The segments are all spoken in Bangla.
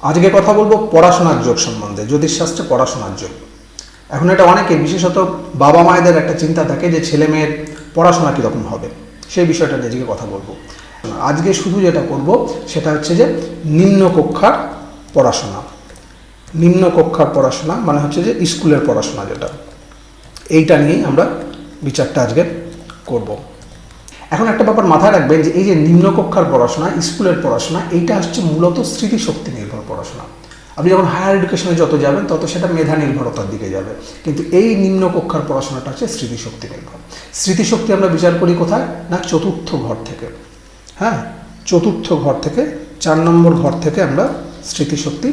আজকে কথা বলবো পড়াশোনার যোগ সম্বন্ধে, জ্যোতিষশাস্ত্রে পড়াশোনার যোগ। এখন এটা অনেকে, বিশেষত বাবা মায়েদের একটা চিন্তা থাকে যে ছেলে মেয়ের পড়াশোনা কীরকম হবে, সেই বিষয়টা নিয়ে আজকে কথা বলবো। আজকে শুধু যেটা করব সেটা হচ্ছে যে নিম্ন কক্ষার পড়াশোনা। নিম্ন কক্ষার পড়াশোনা মানে হচ্ছে যে স্কুলের পড়াশোনা, যেটা এইটা নিয়েই আমরা বিচারটা আজকে করব। এখন একটা ব্যাপার মাথায় রাখবেন যে এই যে নিম্ন কক্ষার পড়াশোনা, স্কুলের পড়াশোনা, এইটা হচ্ছে মূলত স্মৃতিশক্তি নির্ভর পড়াশোনা। আপনি যখন হায়ার এডুকেশনে যত যাবেন তত সেটা মেধা নির্ভরতার দিকে যাবে, কিন্তু এই নিম্ন কক্ষার পড়াশোনাটা হচ্ছে স্মৃতিশক্তি নির্ভর। স্মৃতিশক্তি আমরা বিচার করি কোথায় না, চতুর্থ ঘর থেকে। হ্যাঁ, চতুর্থ ঘর থেকে, 4 নম্বর ঘর থেকে আমরা স্মৃতিশক্তি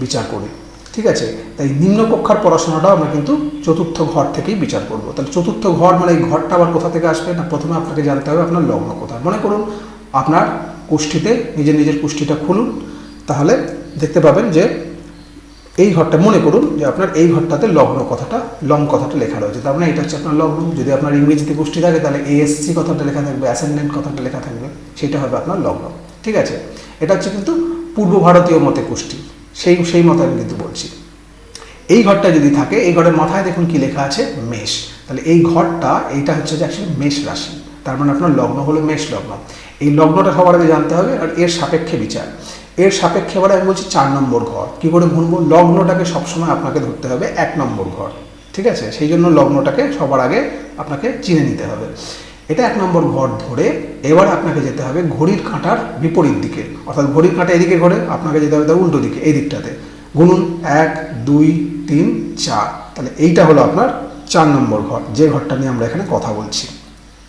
বিচার করি। ঠিক আছে, তাই নিম্ন কক্ষার পড়াশোনাটাও আমরা কিন্তু চতুর্থ ঘর থেকেই বিচার করব। তাহলে চতুর্থ ঘর মানে এই ঘরটা আবার কোথা থেকে আসবে না, প্রথমে আপনাকে জানতে হবে আপনার লগ্ন কোথায়। মনে করুন আপনার কুষ্ঠিতে, নিজের কুষ্ঠিটা খুলুন, তাহলে দেখতে পাবেন যে এই ঘরটা, মনে করুন যে আপনার এই ঘরটাতে লগ্ন কথাটা, লং কথাটা লেখা রয়েছে, তার মানে এটা হচ্ছে আপনার লগ্ন। যদি আপনার ইংরেজিতে কুষ্ঠি থাকে তাহলে এএসসি কথাটা লেখা থাকবে, অ্যাসেন্ডেন্ট কথাটা লেখা থাকবে, সেটা হবে আপনার লগ্ন। ঠিক আছে, এটা হচ্ছে কিন্তু পূর্ব ভারতীয় মতে কুষ্ঠি, সেই মতে আমি কিন্তু বলছি। এই ঘরটা যদি থাকে, এই ঘরের মাথায় দেখুন কি লেখা আছে, মেষ। তাহলে এই ঘরটা, এইটা হচ্ছে যে অ্যাকচুয়ালি মেষ রাশি, তার মানে আপনার লগ্ন হলো মেষ লগ্ন। এই লগ্নটা সবার আগে জানতে হবে, আর এর সাপেক্ষে বিচার। এর সাপেক্ষে এবারে আমি বলছি 4 নম্বর ঘর। কী করে গুনবো? লগ্নটাকে সবসময় আপনাকে ধরতে হবে 1 নম্বর ঘর। ঠিক আছে, সেই জন্য লগ্নটাকে সবার আগে আপনাকে চিনে নিতে হবে। এটা 1 নম্বর ঘর ধরে এবার আপনাকে যেতে হবে ঘড়ির কাঁটার বিপরীত দিকে, অর্থাৎ ঘড়ির কাঁটা এদিকে ঘোরে, আপনাকে যেতে হবে তার উল্টো দিকে, এই দিকটাতে। গুনুন 1 2 3 4, তাহলে এইটা হলো আপনার 4 নম্বর ঘর, যে ঘরটা নিয়ে আমরা এখানে কথা বলছি।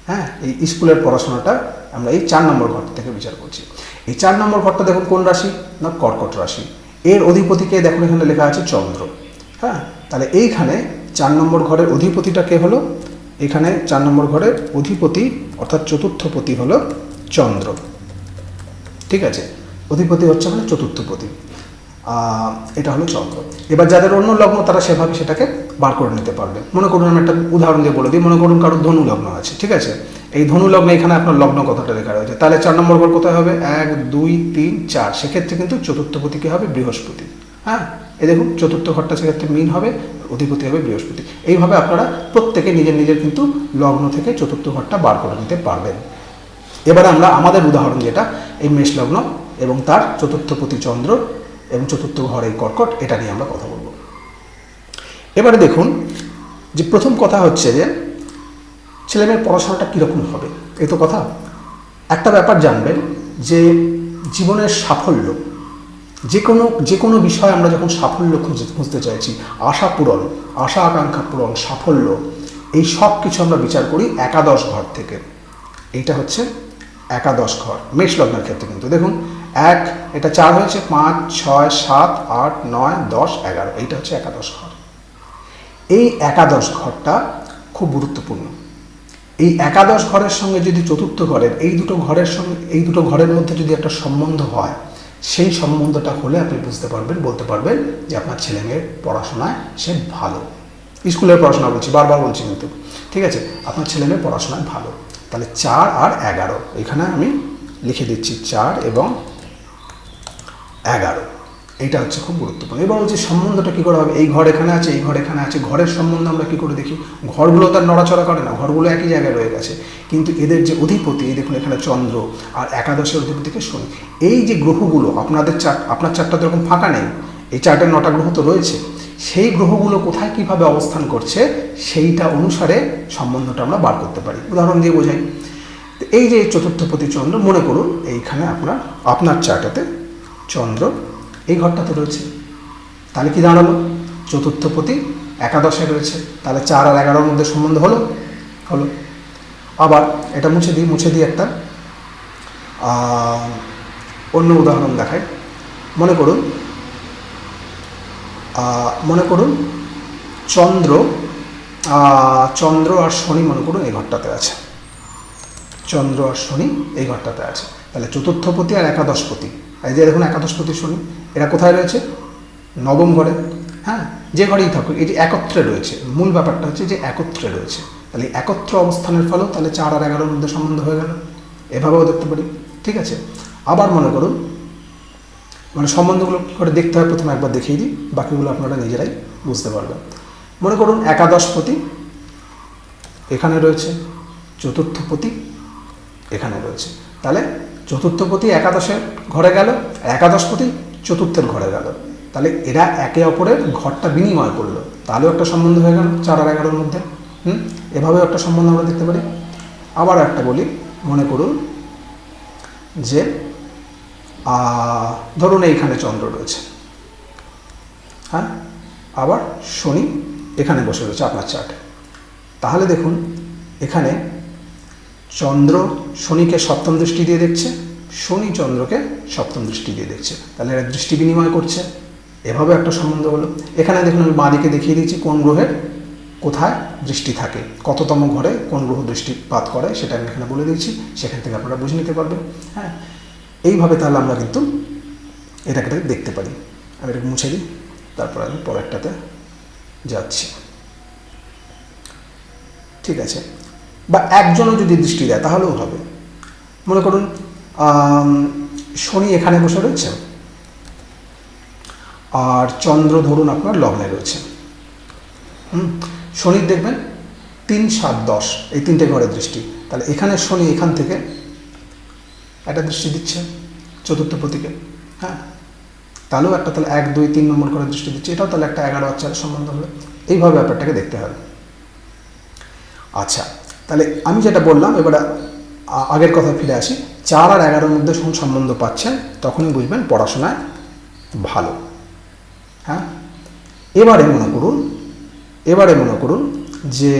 হ্যাঁ, এই স্কুলের পড়াশোনাটা আমরা এই 4 নম্বর ঘর থেকে বিচার করছি। এই 4 নম্বর ঘরটা দেখুন কোন রাশি না, কর্কট রাশি। এর অধিপতিকে দেখুন এখানে লেখা আছে চন্দ্র। হ্যাঁ, তাহলে এইখানে 4 নম্বর ঘরের অধিপতিটা কে হলো, এখানে 4 নম্বর ঘরের অধিপতি অর্থাৎ চতুর্থপতি হলো চন্দ্র। ঠিক আছে, অধিপতি হচ্ছে মানে চতুর্থপতি, এটা হলো চন্দ্র। এবার যাদের অন্য লগ্ন তারা সেভাবে সেটাকে বার করে নিতে পারবে। মনে করুন আমি একটা উদাহরণ দিয়ে বলে দিই, মনে করুন কারোর ধনু লগ্ন আছে। ঠিক আছে, এই ধনু লগ্নে এখানে আপনার লগ্ন কথাটা লেখা রয়েছে, তাহলে 4 নম্বর ঘর কোথায় হবে, 1 2 3 4, সেক্ষেত্রে কিন্তু চতুর্থপতি কি হবে, বৃহস্পতি। হ্যাঁ, এই দেখুন চতুর্থ ঘরটা সেক্ষেত্রে মীন হবে, অধিপতি হবে বৃহস্পতি। এইভাবে আপনারা প্রত্যেকে নিজের কিন্তু লগ্ন থেকে চতুর্থ ঘরটা বার করে নিতে পারবেন। এবারে আমরা আমাদের উদাহরণ যেটা, এই মেষ লগ্ন এবং তার চতুর্থপতি চন্দ্র এবং চতুর্থ ঘর এই কর্কট, এটা নিয়ে আমরা কথা বলবো। এবারে দেখুন যে প্রথম কথা হচ্ছে যে ছেলেমেয়ের পড়াশোনাটা কীরকম হবে, এই তো কথা। একটা ব্যাপার জানবেন যে জীবনের সাফল্য, যে কোনো বিষয়ে আমরা যখন সাফল্য খুঁজতে চাইছি, আশা পূরণ, আশা আকাঙ্ক্ষা পূরণ, সাফল্য, এই সব কিছু আমরা বিচার করি একাদশ ঘর থেকে। এইটা হচ্ছে একাদশ ঘর মেষ লগ্নের ক্ষেত্রে। কিন্তু দেখুন 1, এটা 4 হয়েছে, 5 6 7 8 9 10 11, এইটা হচ্ছে একাদশ ঘর। এই একাদশ ঘরটা খুব গুরুত্বপূর্ণ। এই একাদশ ঘরের সঙ্গে যদি চতুর্থ ঘরের এই দুটো ঘরের মধ্যে যদি একটা সম্বন্ধ হয়, সেই সম্বন্ধটা হলে আপনি বুঝতে পারবেন, বলতে পারবেন যে আপনার ছেলে মেয়ের পড়াশোনায় সে ভালো। স্কুলের পড়াশোনা বলছি, বারবার বলছি কিন্তু। ঠিক আছে, আপনার ছেলে মেয়ের পড়াশোনায় ভালো। তাহলে 4 আর 11, এখানে আমি লিখে দিচ্ছি 4 এবং 11, এইটা হচ্ছে খুব গুরুত্বপূর্ণ। এবার হচ্ছে সম্বন্ধটা কী করে হবে, এই ঘর এখানে আছে, এই ঘর এখানে আছে, ঘরের সম্বন্ধ আমরা কী করে দেখি, ঘরগুলো তার নড়াচড়া করে না, ঘরগুলো একই জায়গায় রয়ে গেছে, কিন্তু এদের যে অধিপতি, এই দেখুন এখানে চন্দ্র আর একাদশের অধিপতিকে শনি, এই যে গ্রহগুলো আপনার চারটা এরকম ফাঁকা নেই, এই 4টা 9টা গ্রহ তো রয়েছে, সেই গ্রহগুলো কোথায় কিভাবে অবস্থান করছে সেইটা অনুসারে সম্বন্ধটা আমরা বার করতে পারি। উদাহরণ দিয়ে বোঝাই, এই যে চতুর্থপতি চন্দ্র, মনে করুন এইখানে আপনার চার্টাতে চন্দ্র এই ঘরটাতে রয়েছে, তাহলে কি দাঁড়ালো, চতুর্থপতি একাদশে রয়েছে, তাহলে 4 আর 11-র মধ্যে সম্বন্ধ হলো। আবার এটা মুছে দিই একটা অন্য উদাহরণ দেখাই। মনে করুন চন্দ্র আর শনি মনে করুন এই ঘরটাতে আছে, চন্দ্র আর শনি এই ঘরটাতে আছে, তাহলে চতুর্থপতি আর একাদশপতি, এই যে দেখুন একাদশপতি শনি, এরা কোথায় রয়েছে, 9ম ঘরে। হ্যাঁ, যে ঘরেই থাকুক, এই যে একত্রে রয়েছে, মূল ব্যাপারটা হচ্ছে যে একত্রে রয়েছে, তাহলে একত্র অবস্থানের ফলেও তাহলে 4 আর 11-র মধ্যে সম্বন্ধ হয়ে গেল, এভাবেও দেখতে পারি। ঠিক আছে, আবার মনে করুন মানে সম্বন্ধগুলো কী করে দেখতে হয় প্রথমে একবার দেখিয়ে দিই, বাকিগুলো আপনারা নিজেরাই বুঝতে পারবেন। মনে করুন একাদশপতি এখানে রয়েছে, চতুর্থপতি এখানে রয়েছে, তাহলে চতুর্থপতি একাদশের ঘরে গেল, একাদশপতি চতুর্থের ঘরে গেল, তাহলে এরা একে অপরের ঘরটা বিনিময় করলো, তাহলেও একটা সম্বন্ধ হয়ে গেল 4 আর 11-র মধ্যে। এভাবেও একটা সম্বন্ধ আমরা দেখতে পারি। আবার একটা বলি, মনে করুন যে ধরুন এইখানে চন্দ্র রয়েছে, হ্যাঁ, আবার শনি এখানে বসে রয়েছে আপনার চার্টে, তাহলে দেখুন এখানে চন্দ্র শনিকে সপ্তম দৃষ্টি দিয়ে দেখছে, শনি চন্দ্রকে সপ্তম দৃষ্টি দিয়ে দেখছে, তাহলে এরা দৃষ্টি বিনিময় করছে, এভাবে একটা সম্বন্ধ হলো। এখানে দেখুন আমি বাঁদিকে দেখিয়ে দিচ্ছি কোন গ্রহের কোথায় দৃষ্টি থাকে, কততম ঘরে কোন গ্রহ দৃষ্টিপাত করে সেটা আমি এখানে বলে দিচ্ছি, সেখান থেকে আপনারা বুঝে নিতে পারবেন। হ্যাঁ, এইভাবে তাহলে আমরা কিন্তু এটাকে দেখতে পারি। আমি এটাকে মুছে দিই, তারপর আমি পরেরটাতে যাচ্ছি। ঠিক আছে, বা একজনও যদি দৃষ্টি দেয় তাহলেও হবে। মনে করুন শনি এখানে বসে রয়েছে আর চন্দ্র ধরুন আপনার লগ্নে রয়েছে। শনির দেখবেন 3, 7, 10 এই 3টে ঘরের দৃষ্টি, তাহলে এখানে শনি এখান থেকে একটা দৃষ্টি দিচ্ছে চতুর্থপতিকে, হ্যাঁ, তাহলেও একটা, তাহলে 1, 2, 3 নম্বর করে দৃষ্টি দিচ্ছে, এটাও তাহলে একটা 11 আর 4 সম্বন্ধ হবে। এইভাবে ব্যাপারটাকে দেখতে হবে। আচ্ছা, তাহলে আমি যেটা বললাম, এবারে আগের কথা ফিরে আসি। 4 আর 11-র মধ্যে যখন সম্বন্ধ পাচ্ছেন তখনই বুঝবেন পড়াশোনায় ভালো। হ্যাঁ, এবারে মনে করুন যে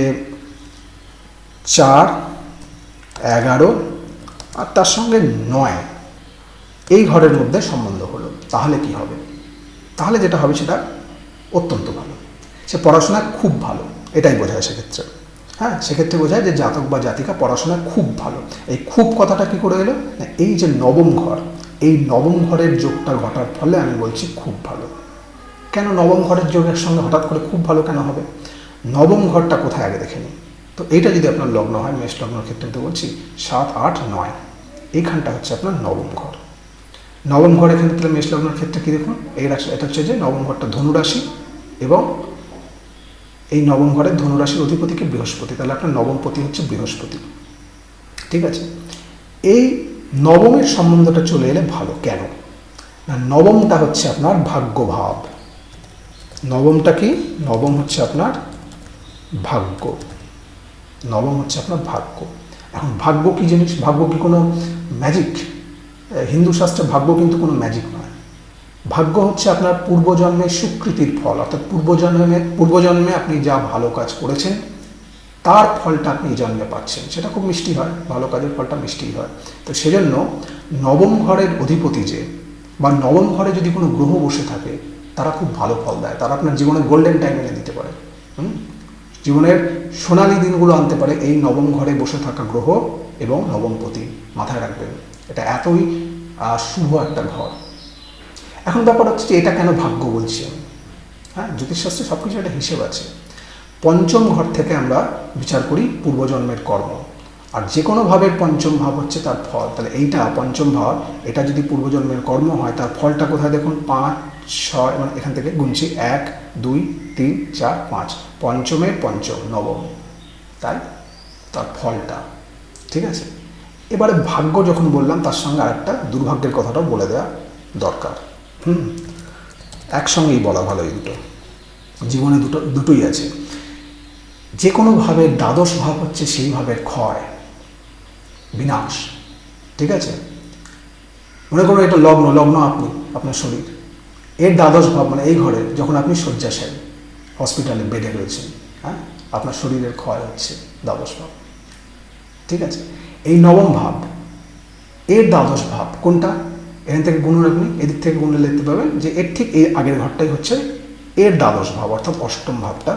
4, 11 আর তার সঙ্গে 9 এই ঘরের মধ্যে সম্বন্ধ হলো, তাহলে কি হবে? তাহলে যেটা হবে সেটা অত্যন্ত ভালো, সে পড়াশোনায় খুব ভালো, এটাই বোঝায় সেক্ষেত্রে। হ্যাঁ, সেক্ষেত্রে বোঝায় যে জাতক বা জাতিকা পড়াশোনায় খুব ভালো। এই খুব কথাটা কি করে এলো না, এই যে নবম ঘর, এই নবম ঘরের যোগটা ঘটার ফলে আমি বলছি খুব ভালো। কেন নবম ঘরের যোগের সঙ্গে হঠাৎ করে খুব ভালো কেন হবে? নবম ঘরটা কোথায় আগে দেখে নিই। তো এইটা যদি আপনার লগ্ন হয়, মেষ লগ্নের ক্ষেত্রে তো বলছি 7, 8, 9 এইখানটা হচ্ছে আপনার নবম ঘর। নবম ঘর এখানে তাহলে মেষ লগ্নের ক্ষেত্রে কী দেখুন, এটা হচ্ছে যে নবম ঘরটা ধনুরাশি এবং এই নবম ঘরের ধনুরাশির অধিপতিকে বৃহস্পতি, তাহলে আপনার নবমপতি হচ্ছে বৃহস্পতি। ঠিক আছে, এই নবমের সম্বন্ধটা চলে এলে ভালো। কেন না, নবমটা হচ্ছে আপনার ভাগ্যভাব। নবমটা কি? নবম হচ্ছে আপনার ভাগ্য, নবম হচ্ছে আপনার ভাগ্য। এখন ভাগ্য কি জিনিস? ভাগ্য কি কোনো ম্যাজিক? হিন্দু শাস্ত্রে ভাগ্য কিন্তু কোনো ম্যাজিক নয়। ভাগ্য হচ্ছে আপনার পূর্বজন্মের স্বীকৃতির ফল, অর্থাৎ পূর্বজন্মে আপনি যা ভালো কাজ করেছেন তার ফলটা আপনি এই জন্মে পাচ্ছেন, সেটা খুব মিষ্টি হয়, ভালো কাজের ফলটা মিষ্টি হয়। তো সেজন্য নবম ঘরের অধিপতি যে, বা নবম ঘরে যদি কোনো গ্রহ বসে থাকে তারা খুব ভালো ফল দেয়, তারা আপনার জীবনে গোল্ডেন টাইম এনে দিতে পারে, জীবনের সোনালি দিনগুলো আনতে পারে এই নবম ঘরে বসে থাকা গ্রহ এবং নবমপতি। মাথায় রাখবেন, এটা এতই শুভ একটা ঘর। এখন ব্যাপার হচ্ছে যে এটা কেন ভাগ্য বলছি আমি? হ্যাঁ, জ্যোতিষশাস্ত্রে সব কিছু একটা হিসেব আছে। পঞ্চম ঘর থেকে আমরা বিচার করি পূর্বজন্মের কর্ম, আর যে কোনো ভাবের পঞ্চম ভাব হচ্ছে তার ফল। তাহলে এইটা পঞ্চম ভাব, এটা যদি পূর্বজন্মের কর্ম হয় তার ফলটা কোথায় দেখুন? 5, 6, মানে এখান থেকে গুনছি 1, 2, 3, 4, 5, পঞ্চমের পঞ্চম নবম, তাই তার ফলটা। ঠিক আছে, এবারে ভাগ্য যখন বললাম তার সঙ্গে আরেকটা দুর্ভাগ্যের কথাটাও বলে দেওয়া দরকার। একসঙ্গেই বলা ভালো, এই দুটো জীবনে দুটোই আছে। যে কোনো ভাবের দ্বাদশ ভাব হচ্ছে সেই ভাবের ক্ষয়, বিনাশ। ঠিক আছে, মনে করুন এটা লগ্ন আপনি, আপনার শরীর, এর দ্বাদশ ভাব মানে এই ঘরে যখন আপনি শয্যাশায়ী হসপিটালে বেডে রয়েছেন, হ্যাঁ, আপনার শরীরের ক্ষয় হচ্ছে, দ্বাদশ ভাব। ঠিক আছে, এই নবম ভাব এর দ্বাদশ ভাব কোনটা? এখান থেকে গুনুন, আপনি এদিক থেকে গুনলে দেখতে পাবেন যে এর ঠিক এই আগের ঘরটাই হচ্ছে এর দ্বাদশ ভাব, অর্থাৎ অষ্টম ভাবটা,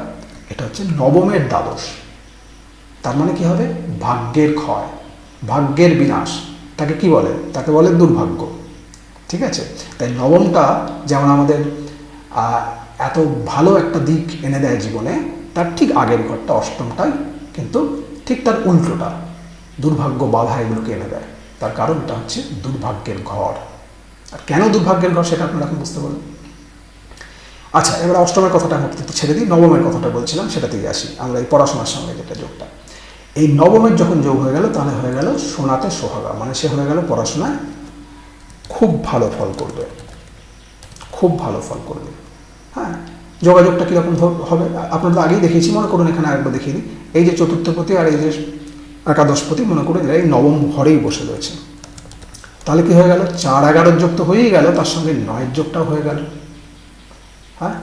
এটা হচ্ছে নবমের দ্বাদশ। তার মানে কি হবে? ভাগ্যের ক্ষয়, ভাগ্যের বিনাশ। তাকে কি বলে? তাকে বলে দুর্ভাগ্য। ঠিক আছে, তাই নবমটা যেমন আমাদের এত ভালো একটা দিক এনে দেয় জীবনে, তার ঠিক আগের ঘরটা অষ্টমটাই কিন্তু ঠিক তার উল্টোটা, দুর্ভাগ্য, বাধা এগুলোকে এনে দেয়। তার কারণ এটা হচ্ছে দুর্ভাগ্যের ঘর। আর কেন দুর্ভাগ্যের ঘর সেটা আপনারা এখন বুঝতে পারবেন। আচ্ছা, এবার অষ্টমের কথাটা আমি একটু ছেড়ে দিই, নবমের কথাটা বলছিলাম সেটাতেই আসি। আমরা এই পড়াশোনার সঙ্গে যেটা যোগটা, এই নবমের যখন যোগ হয়ে গেল তাহলে হয়ে গেল সোনাতে সোহাগা, মানে সে হয়ে গেল পড়াশোনায় খুব ভালো ফল করবে, খুব ভালো ফল করবে। হ্যাঁ, যোগাযোগটা কীরকম হবে আপনারা তো আগেই দেখিয়েছি, মনে করুন এখানে আরেকবার দেখিয়ে দিই। এই যে চতুর্থপতি আর এই যে একাদশপতি, মনে করুন এরা এই নবম ঘরেই বসে রয়েছে। তাহলে কি হয়ে গেল, 4-11 যোগ তো হয়েই গেল, তার সঙ্গে 9 যোগটাও হয়ে গেল। হ্যাঁ,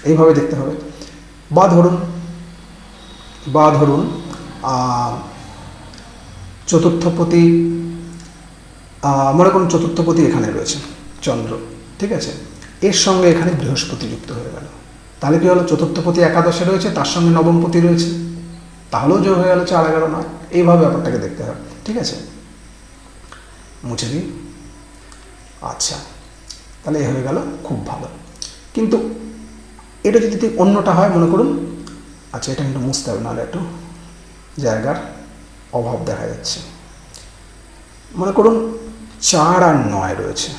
এইভাবে দেখতে হবে। বা ধরুন চতুর্থপতি, মনে করুন চতুর্থপতি এখানে রয়েছে চন্দ্র, ঠিক আছে, এর সঙ্গে এখানে বৃহস্পতি যুক্ত হয়ে গেল। তাহলে কি হলো, চতুর্থপতি একাদশে রয়েছে, তার সঙ্গে নবমপতি রয়েছে, তাহলেও যোগ হয়ে গেল 4-11-9। এইভাবে ব্যাপারটাকে দেখতে হবে, ঠিক আছে। মুছে দিই। আচ্ছা, তাহলে এ হয়ে গেল খুব ভালো। কিন্তু এটা যদি অন্যটা হয়, মনে করুন, আচ্ছা এটা কিন্তু মুছতে হবে, নাহলে একটু জায়গার অভাব দেখা যাচ্ছে। মনে করুন 4 আর 9 রয়েছে,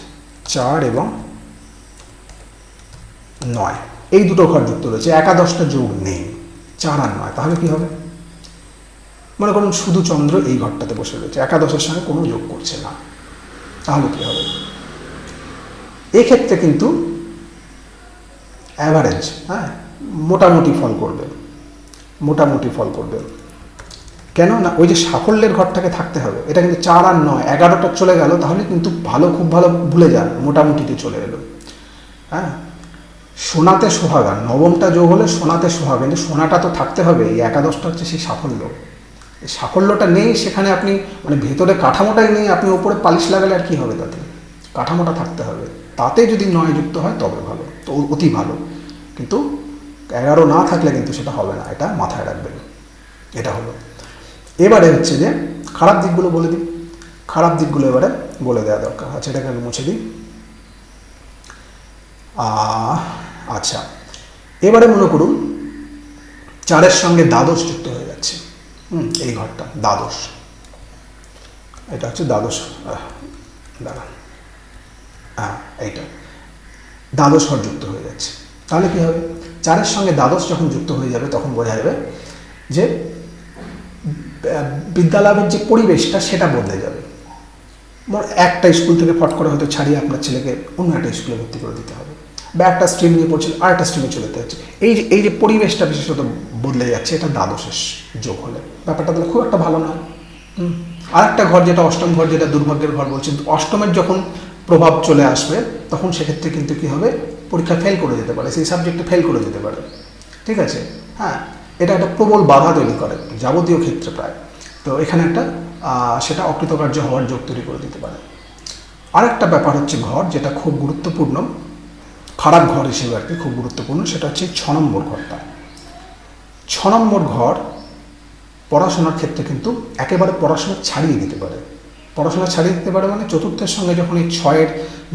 4 এবং 9 এই দুটো ঘর যুক্ত রয়েছে, একাদশটা যোগ নেই, 4 আর 9। তাহলে কি হবে, মনে করুন শুধু চন্দ্র এই ঘরটাতে বসে রয়েছে, একাদশের সঙ্গে কোনো যোগ করছে না, তাহলে কি হবে, এক্ষেত্রে কিন্তু অ্যাভারেজ, হ্যাঁ, মোটামুটি ফল করবে, মোটামুটি ফল করবে। কেন না, ওই যে সাফল্যের ঘরটাকে থাকতে হবে। এটা কিন্তু 4 আর 9, 11টা চলে গেল, তাহলে কিন্তু ভালো, খুব ভালো ভুলে যান, মোটামুটিতে চলে এলো। হ্যাঁ, সোনাতে সোহাগা, নবমটা যোগ হলে সোনাতে সোহাগা, কিন্তু সোনাটা তো থাকতে হবে। এই একাদশটা হচ্ছে সেই সাফল্য, এই সাফল্যটা নেই সেখানে, আপনি মানে ভেতরে কাঠামোটাই নেই, আপনি ওপরে পালিশ লাগালে আর কি হবে, তাতে কাঠামোটা থাকতে হবে। তাতে যদি 9 যুক্ত হয় তবে ভালো, তো অতি ভালো। কিন্তু 11 না থাকলে কিন্তু সেটা হবে না, এটা মাথায় রাখবেন। এটা হলো। এবারে হচ্ছে যে খারাপ দিকগুলো বলে দিই, খারাপ দিকগুলো এবারে বলে দেওয়া দরকার। আচ্ছা, এটাকে আমি মুছে দিই। আচ্ছা, এবারে মনে করুন 4-এর সঙ্গে দ্বাদশ যুক্ত হয়ে যাচ্ছে। এই ঘরটা দ্বাদশ, এটা হচ্ছে দ্বাদশ, দাঁড়ান, হ্যাঁ এইটা দ্বাদশ ঘর যুক্ত হয়ে যাচ্ছে। তাহলে কি হবে, 4-এর সঙ্গে দ্বাদশ যখন যুক্ত হয়ে যাবে তখন বোঝা যাবে যে বিদ্যালাভের যে পরিবেশটা সেটা বদলে যাবে। একটা স্কুল থেকে ফট করে হয়তো ছাড়িয়ে আপনার ছেলেকে অন্য একটা স্কুলে ভর্তি করে দিতে হবে, বা একটা স্ট্রিম নিয়ে পড়ছিল আর একটা স্ট্রিমে চলে যেতে হচ্ছে। এই যে পরিবেশটা বিশেষত বদলে যাচ্ছে, এটা দ্বাদশের যোগ হলে ব্যাপারটা তাহলে খুব একটা ভালো নয়। আর একটা ঘর যেটা অষ্টম ঘর, যেটা দুর্ভাগ্যের ঘর বলছেন, অষ্টমের যখন প্রভাব চলে আসবে তখন সেক্ষেত্রে কিন্তু কী হবে, পরীক্ষা ফেল করে যেতে পারে, সেই সাবজেক্টে ফেল করে যেতে পারে, ঠিক আছে। হ্যাঁ, এটা একটা প্রবল বাধা তৈরি করে যাবতীয় ক্ষেত্রে প্রায়। তো এখানে একটা সেটা অকৃতকার্য হওয়ার যোগ তৈরি করে দিতে পারে। আরেকটা ব্যাপার হচ্ছে ঘর, যেটা খুব গুরুত্বপূর্ণ, খারাপ ঘর হিসেবে আর কি খুব গুরুত্বপূর্ণ, সেটা হচ্ছে 6 নম্বর ঘরটা। 6 নম্বর ঘর পড়াশোনার ক্ষেত্রে কিন্তু একেবারে পড়াশোনা ছাড়িয়ে দিতে পারে। পড়াশোনা ছাড়িয়ে দিতে পারে মানে চতুর্থের সঙ্গে যখন এই 6-এর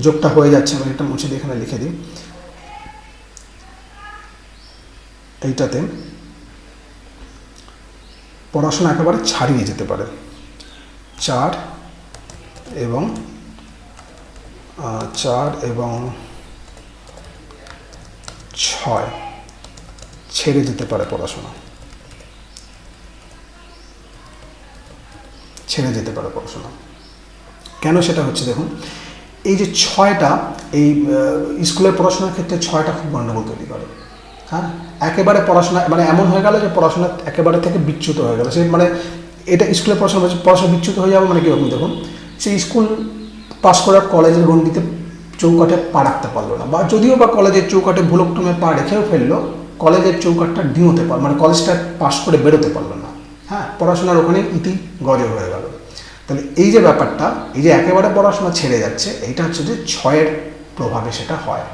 যোগটা হয়ে যাচ্ছে, আমি এটা মুছে দিয়ে এখানে লিখে দিই, এইটাতে পড়াশোনা একেবারে ছাড়িয়ে যেতে পারে। 4 এবং 6 ছেড়ে যেতে পারে, পড়াশোনা ছেড়ে যেতে পারে পড়াশোনা। কেন সেটা হচ্ছে, দেখুন এই যে 6টা, এই স্কুলের পড়াশোনার ক্ষেত্রে 6টা খুব গণ্ডগোল তৈরি করে। হ্যাঁ, একেবারে পড়াশোনা মানে এমন হয়ে গেল যে পড়াশোনা একেবারে থেকে বিচ্যুত হয়ে গেল, সে মানে এটা স্কুলের পড়াশোনা বিচ্যুত হয়ে যাবে মানে কীরকম, দেখুন সেই স্কুল পাস করার কলেজের গণ্ডিতে চৌকাঠে পা রাখতে পারলো না, বা যদিও বা কলেজের চৌকাঠে ভুলক্রমে পা রেখেও ফেললো, কলেজের চৌকাঠটা ডিঙোতে পারলো, মানে কলেজটা পাস করে বেরোতে পারলো না। হ্যাঁ, পড়াশোনার ওখানে ইতি গজ হয়ে গেল। তাহলে এই যে ব্যাপারটা, এই যে একেবারে পড়াশোনা ছেড়ে যাচ্ছে, এইটা হচ্ছে যে 6-এর প্রভাবে সেটা হয়।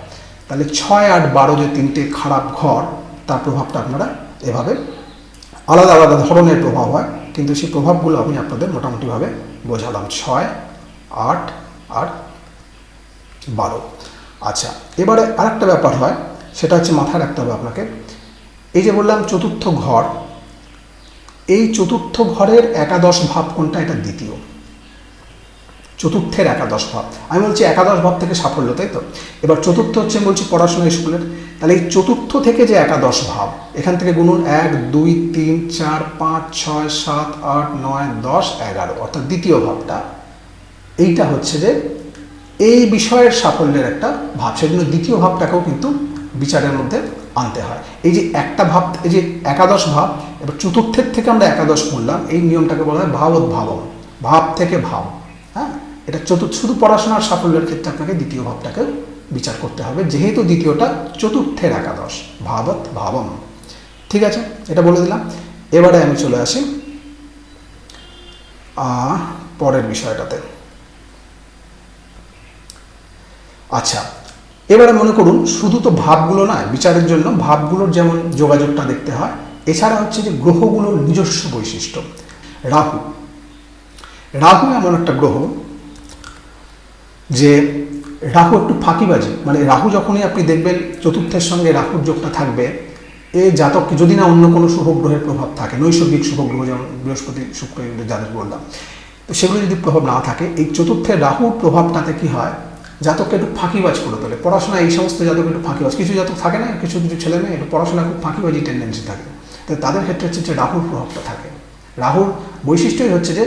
তাহলে 6, 8, 12 যে 3টে খারাপ ঘর, তার প্রভাবটা আপনারা এভাবে আলাদা আলাদা ধরনের প্রভাব হয়, কিন্তু সেই প্রভাবগুলো আমি আপনাদের মোটামুটিভাবে বোঝালাম। 6, 8 আর 12। আচ্ছা, এবারে আরেকটা ব্যাপার হয়, সেটা হচ্ছে মাথায় রাখতে হবে আপনাকে। এই যে বললাম চতুর্থ ঘর, এই চতুর্থ ঘরের একাদশ ভাব কোনটা, এটা দ্বিতীয়। চতুর্থের একাদশ ভাব। আমি বলছি একাদশ ভাব থেকে সাফল্য, তাই তো? এবার চতুর্থ হচ্ছে আমি বলছি পড়াশোনা স্কুলের, তাহলে এই চতুর্থ থেকে যে একাদশ ভাব, এখান থেকে গুনুন 1 2 3 4 5 6 7 8 9 10 11, অর্থাৎ দ্বিতীয় ভাবটা এইটা হচ্ছে যে এই বিষয়ের সাফল্যের একটা ভাব, সেজন্য দ্বিতীয় ভাবটাকেও কিন্তু বিচারের মধ্যে আনতে হয়। এই যে একটা ভাব, এই যে একাদশ ভাব, এবার চতুর্থের থেকে আমরা একাদশ করলাম, এই নিয়মটাকে বলা হয় ভাবোদ্ভাবম, ভাব থেকে ভাব। হ্যাঁ, এটা শুধু পড়াশোনার সাফল্যের ক্ষেত্রে আপনাকে দ্বিতীয় ভাবটাকে বিচার করতে হবে, যেহেতু দ্বিতীয়টা চতুর্থের একাদশ, ভাবম। ঠিক আছে, এটা বলে দিলাম। এবারে আমি চলে আসি পরের বিষয়টাতে। আচ্ছা, এবারে মনে করুন শুধু তো ভাবগুলো নয়, বিচারের জন্য ভাবগুলোর যেমন যোগাযোগটা দেখতে হয়, এছাড়া হচ্ছে যে গ্রহগুলোর নিজস্ব বৈশিষ্ট্য। রাহু এমন একটা গ্রহ যে রাহু একটু ফাঁকিবাজি, মানে রাহু যখনই আপনি দেখবেন চতুর্থের সঙ্গে রাহুর যোগটা থাকবে, এ জাতক যদি না অন্য কোনো শুভ গ্রহের প্রভাব থাকে, নৈসর্গিক শুভ গ্রহ যেমন বৃহস্পতি শুক্র যাদের বললাম, তো সেগুলো যদি প্রভাব না থাকে, এই চতুর্থের রাহুর প্রভাবটাতে কি হয়, জাতককে একটু ফাঁকিবাজ করে তোলে। পড়াশোনা এই সমস্ত জাতক একটু ফাঁকিবাজ, কিছু জাতক থাকে না, কিছু ছেলে মেয়ে একটু পড়াশোনা খুব ফাঁকিবাজি টেন্ডেন্সি থাকে, তো তাদের ক্ষেত্রে হচ্ছে যে রাহুর প্রভাবটা থাকে। রাহুর বৈশিষ্ট্যই হচ্ছে যে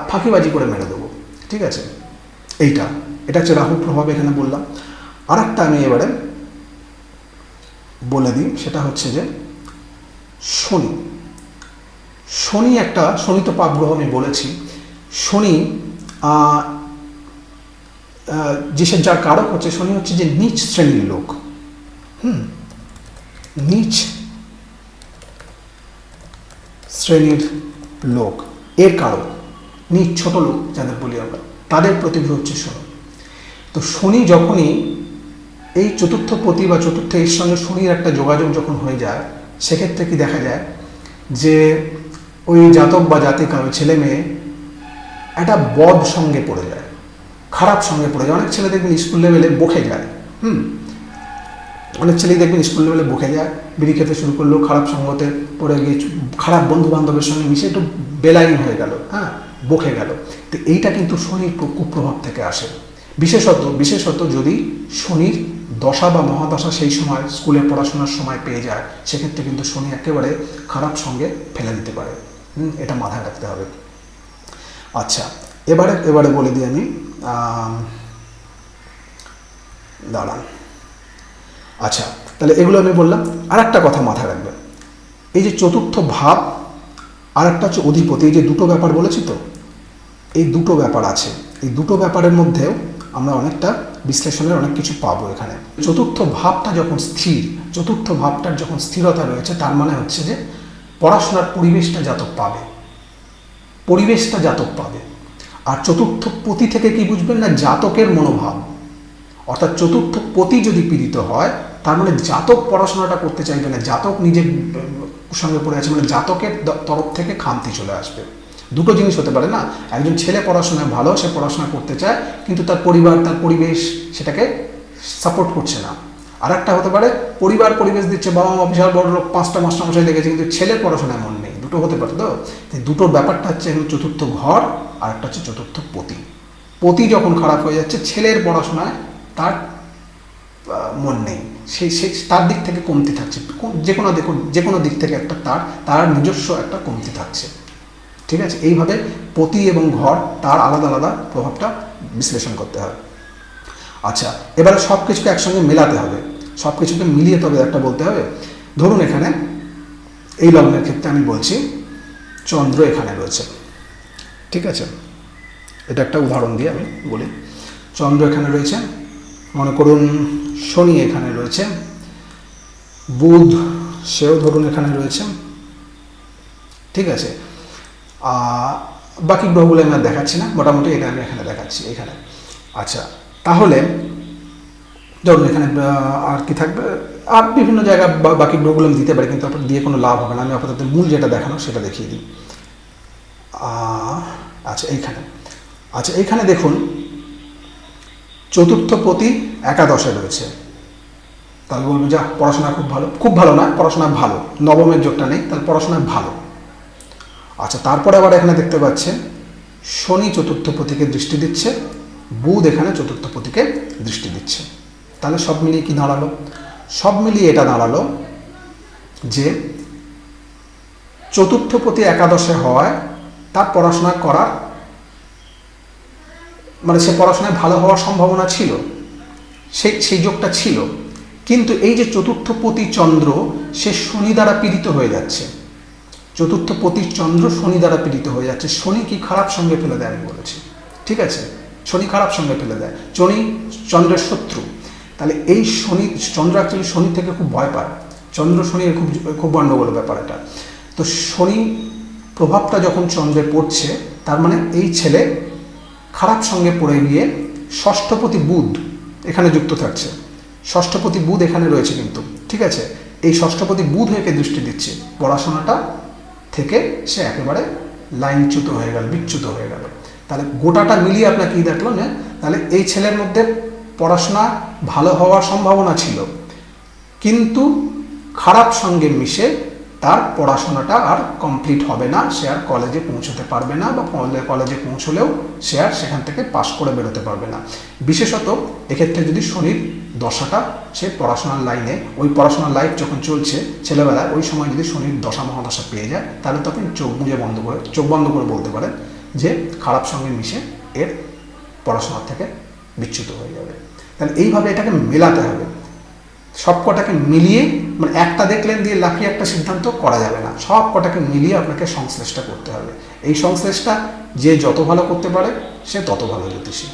ফাঁকিবাজি করে মেরে দেবো। ঠিক আছে, এটা হচ্ছে রাহুর প্রভাব এখানে বললাম। আর একটা আমি এবারে বলে দিই, সেটা হচ্ছে যে শনি তো পাপ গ্রহ আমি বলেছি। শনি যার কারক হচ্ছে, শনি হচ্ছে যে নীচ শ্রেণীর লোক। নীচ শ্রেণীর লোক এর কারক, নীচ ছোট লোক যাদের বলি আমরা, তাদের প্রতিগ্রহ হচ্ছে শনি। তো শনি যখনই এই চতুর্থ পতি বা চতুর্থ এর সঙ্গে শনির একটা যোগাযোগ যখন হয়ে যায়, সেক্ষেত্রে কি দেখা যায় যে ওই জাতক বা জাতিকা, ওই ছেলে মেয়ে একটা বদ সঙ্গে পড়ে যায়, খারাপ সঙ্গে পড়ে যায়। অনেক ছেলে দেখবেন স্কুল লেভেলে বকে যায়। অনেক ছেলেই দেখবেন স্কুল লেভেলে বকে যায়, বিড়ি খেতে শুরু করলো, খারাপ সঙ্গতে পড়ে গিয়ে খারাপ বন্ধু বান্ধবের সঙ্গে মিশে একটু বেলাইন হয়ে গেল, বকে গেল। তো এইটা কিন্তু শনির কুপ্রভাব থেকে আসে। বিশেষত যদি শনির দশা বা মহাদশা সেই সময় স্কুলে পড়াশোনার সময় পেয়ে যায়, সেক্ষেত্রে কিন্তু শনি একেবারে খারাপ সঙ্গে ফেলে দিতে পারে। এটা মাথায় রাখতে হবে। আচ্ছা, এবারে বলে দিই আমি, দাঁড়ান। আচ্ছা, তাহলে এগুলো আমি বললাম। আর একটা কথা মাথায় রাখবেন, এই যে চতুর্থ ভাব আর একটা হচ্ছে অধিপতি, এই যে দুটো ব্যাপার বলেছি, তো এই দুটো ব্যাপার আছে। এই দুটো ব্যাপারের মধ্যেও আমরা অনেকটা বিশ্লেষণের অনেক কিছু পাবো এখানে। চতুর্থ ভাবটার যখন স্থিরতা রয়েছে, তার মানে হচ্ছে যে পড়াশোনার পরিবেশটা জাতক পাবে। আর চতুর্থ পতি থেকে কি বুঝবেন না, জাতকের মনোভাব। অর্থাৎ চতুর্থ পতি যদি পীড়িত হয়, তার মানে জাতক পড়াশোনাটা করতে চাইবে না, জাতক নিজের সঙ্গে পড়ে আছে, মানে জাতকের তরফ থেকে খামতি চলে আসবে। দুটো জিনিস হতে পারে না, একজন ছেলে পড়াশোনায় ভালো, সে পড়াশোনা করতে চায়, কিন্তু তার পরিবার, তার পরিবেশ সেটাকে সাপোর্ট করছে না। আর একটা হতে পারে পরিবেশ দিচ্ছে, বাবা মা বিশাল বড় লোক, 5টা মাস্টারমশাই লেগেছে, কিন্তু ছেলের পড়াশোনায় মন নেই। দুটো হতে পারে। তো দুটোর ব্যাপারটা হচ্ছে চতুর্থ ঘর, আর একটা হচ্ছে চতুর্থ পতি যখন খারাপ হয়ে যাচ্ছে, ছেলের পড়াশোনায় তার মন নেই, তার দিক থেকে কমতি থাকছে, যে কোনো দিক থেকে একটা তার নিজস্ব একটা কমতি থাকছে। ঠিক আছে, এইভাবে পতি এবং ঘর তার আলাদা আলাদা প্রভাবটা বিশ্লেষণ করতে হবে। আচ্ছা, এবারে সব কিছুকে একসঙ্গে মেলাতে হবে, সব কিছুকে মিলিয়ে তবে একটা বলতে হবে। ধরুন এখানে এই লগ্নের ক্ষেত্রে আমি বলছি চন্দ্র এখানে রয়েছে। ঠিক আছে, এটা একটা উদাহরণ দিয়ে আমি বলি। চন্দ্র এখানে রয়েছে, মনে করুন শনি এখানে রয়েছে, বুধ সেও ধরুন এখানে রয়েছে। ঠিক আছে, বাকি গ্রহগুলো আমি আর দেখাচ্ছি না, মোটামুটি এটা আমি এখানে দেখাচ্ছি এখানে। আচ্ছা, তাহলে ধরুন এখানে আর কি থাকবে, আর বিভিন্ন জায়গায় বাকি গ্রহগুলো আমি দিতে পারি, কিন্তু আপনার দিয়ে কোনো লাভ হবে না। আমি আপাতত মূল যেটা দেখানো সেটা দেখিয়ে দিই। আচ্ছা, এইখানে দেখুন চতুর্থ পতি একাদশে রয়েছে, তাহলে বলবো যা পড়াশোনা খুব ভালো না, পড়াশোনা ভালো, নবমের যোগটা নেই, তাহলে পড়াশোনা ভালো। আচ্ছা, তারপরে আবার এখানে দেখতে পাচ্ছেন শনি চতুর্থ পতিকে দৃষ্টি দিচ্ছে, বুধ এখানে চতুর্থ পতিকে দৃষ্টি দিচ্ছে। তাহলে সব মিলিয়ে কি দাঁড়ালো? সব মিলিয়ে এটা দাঁড়ালো যে চতুর্থ পতি একাদশে হওয়ায় তার পড়াশোনা করার মানে সে পড়াশোনায় ভালো হওয়ার সম্ভাবনা ছিল, সেই যোগটা ছিল। কিন্তু এই যে চতুর্থ পতি চন্দ্র সে শনি দ্বারা পীড়িত হয়ে যাচ্ছে, চতুর্থ পতি চন্দ্র শনি দ্বারা পীড়িত হয়ে যাচ্ছে। শনি কি খারাপ সঙ্গে ফেলে দেয় আমি বলেছি, ঠিক আছে? শনি খারাপ সঙ্গে ফেলে দেয়, শনি চন্দ্রের শত্রু। তাহলে এই শনি চন্দ্র অ্যাকচুয়ালি শনি থেকে খুব ভয় পায়, চন্দ্র শনির খুব খুব গণ্ডগোল ব্যাপার এটা। তো শনি প্রভাবটা যখন চন্দ্রে পড়ছে তার মানে এই ছেলে খারাপ সঙ্গে পড়ে গিয়ে ষষ্ঠপতি বুধ এখানে যুক্ত থাকছে, ষষ্ঠপতি বুধ এখানে রয়েছে কিন্তু, ঠিক আছে? এই ষষ্ঠপতি বুধ একে দৃষ্টি দিচ্ছে, পড়াশোনাটা থেকে সে একেবারে লাইনচ্যুত হয়ে গেল, বিচ্যুত হয়ে গেল। তাহলে গোটাটা মিলিয়ে আপনার কি দেখলো না, তাহলে এই ছেলের মধ্যে পড়াশোনা ভালো হওয়ার সম্ভাবনা ছিল, কিন্তু খারাপ সঙ্গে মিশে তার পড়াশোনাটা আর কমপ্লিট হবে না, সে আর কলেজে পৌঁছতে পারবে না, বা কলেজে পৌঁছলেও সে আর সেখান থেকে পাশ করে বেরোতে পারবে না। বিশেষত এক্ষেত্রে যদি শনির দশাটা সে পড়াশোনার লাইনে, ওই পড়াশোনার লাইফ যখন চলছে ছেলেবেলায়, ওই সময় যদি শনির দশা মহাদশা পেয়ে যায় তাহলে তখন চোখ বন্ধ করে বলতে পারেন যে খারাপ সঙ্গে মিশে এর পড়াশোনার থেকে বিচ্যুত হয়ে যাবে। তাহলে এইভাবে এটাকে মেলাতে হবে, সব কটাকে মিলিয়ে, মানে একটা দেখলেন দিয়ে লাফিয়ে একটা সিদ্ধান্ত করা যাবে না, সব কটাকে মিলিয়ে আপনাকে সংশ্লেষটা করতে হবে। এই সংশ্লেষটা যে যত ভালো করতে পারে সে তত ভালো জ্যোতিষী।